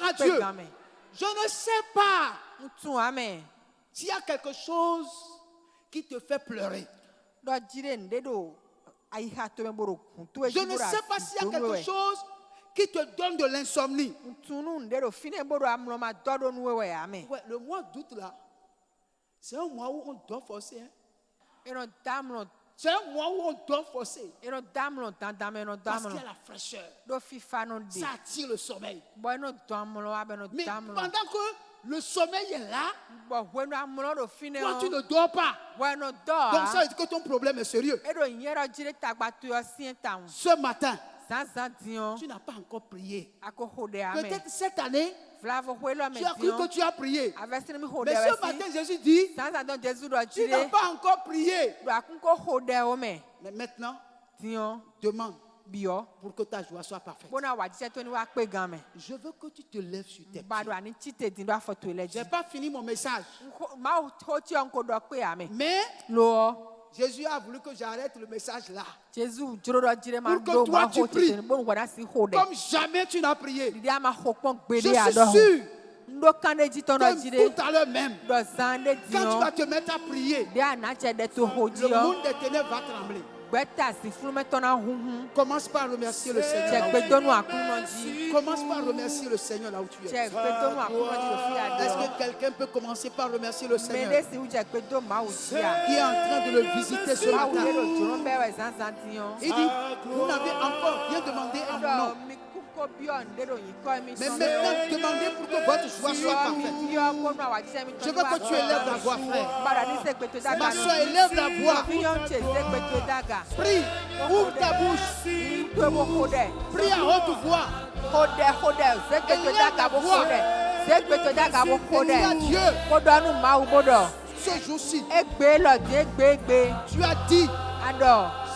à Dieu. Je ne sais pas s'il y a quelque chose qui te fait pleurer. Je ne sais pas s'il y a quelque chose qui te donne de l'insomnie. Ouais, le mois d'août là, c'est un mois où on doit forcer. C'est un mois où on doit forcer. Parce qu'il y a la fraîcheur. Ça attire le sommeil. Mais pendant que le sommeil est là, toi tu ne dors pas. Donc ça veut dire que ton problème est sérieux. Ce matin, tu n'as pas encore prié. Peut-être cette année, tu as cru que tu as prié. Mais ce matin, Jésus dit, tu n'as pas encore prié. Mais maintenant, demande pour que ta joie soit parfaite. Je veux que tu te lèves sur tes pieds. Je n'ai pas fini mon message. Mais Jésus a voulu que j'arrête le message là. Pour que toi tu pries comme jamais tu n'as prié. Je suis sûr que tout à l'heure même, quand tu vas te mettre à prier, le monde des ténèbres va trembler. Commence par remercier le Seigneur. Commence par remercier le Seigneur là où tu es. Est-ce que quelqu'un peut commencer par remercier le Seigneur qui est en train de le visiter ce matin? Il dit, vous n'avez encore rien demandé à mon nom. Mais maintenant, demandez pour que votre joie soit parfaite. Je veux que tu élèves la voix, frère. Ma soeur, élève la voix. Prie, ouvre ta bouche. Prie à haute voix. Élève la voix. Dieu, ce jour-ci, tu as dit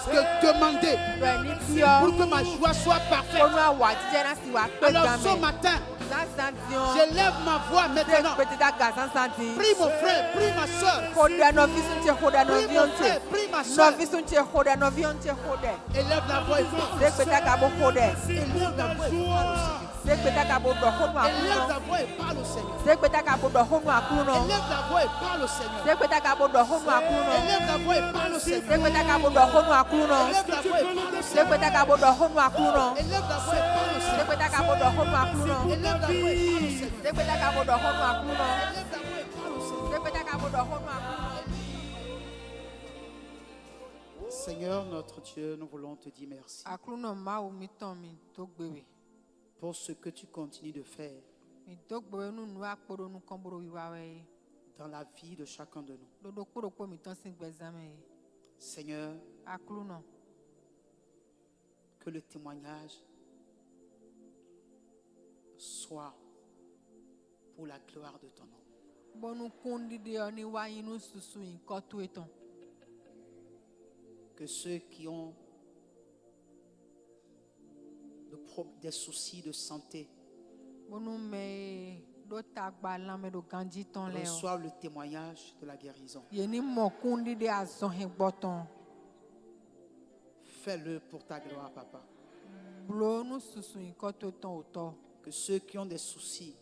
de demander pour que ma joie soit parfaite. Alors ce matin, j'élève ma voix maintenant. Prie mon frère, prie ma soeur. Prie mon frère, prie ma soeur. Élève la voix et parle. Élève la voix et parle au Seigneur. Élève la voix et parle au Seigneur. Élève la voix et parle au Seigneur. Élève la voix et parle au Seigneur. Élève la voix et parle au Seigneur. Élève la voix et parle au Seigneur. Élève la voix et parle au Seigneur. Élève la voix et parle au Seigneur. Élève la voix et parle au Seigneur. Seigneur notre Dieu, nous voulons te dire merci pour ce que tu continues de faire dans la vie de chacun de nous. Seigneur, que le témoignage soit pour la gloire de ton nom. Que ceux qui ont des soucis de santé reçoivent le témoignage de la guérison. Fais-le pour ta gloire, Papa. Que ceux qui ont des soucis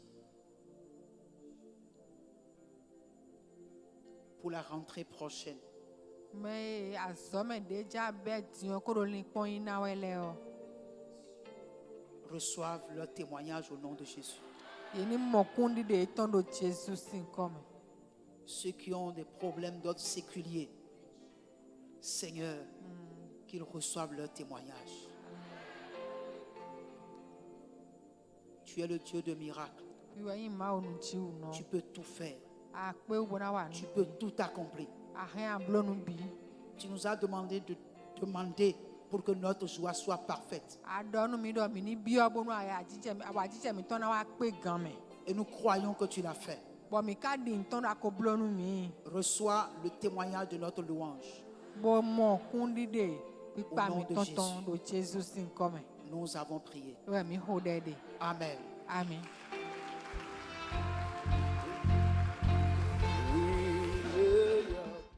pour la rentrée prochaine. Mais à somme déjà bête yon ko lin pon ina wele o. Reçoivent leur témoignage au nom de Jésus. Yeni mokundi de tondo Jésus sin comme. Ceux qui ont des problèmes d'ordre séculier, Seigneur, qu'ils reçoivent leur témoignage. Tu es le Dieu de miracles. Tu peux tout faire. Tu peux tout accomplir. Tu nous as demandé de demander pour que notre joie soit parfaite. Et nous croyons que tu l'as fait. Reçois le témoignage de notre louange. Au nom de Jésus. Nous avons prié. Amen. Amen.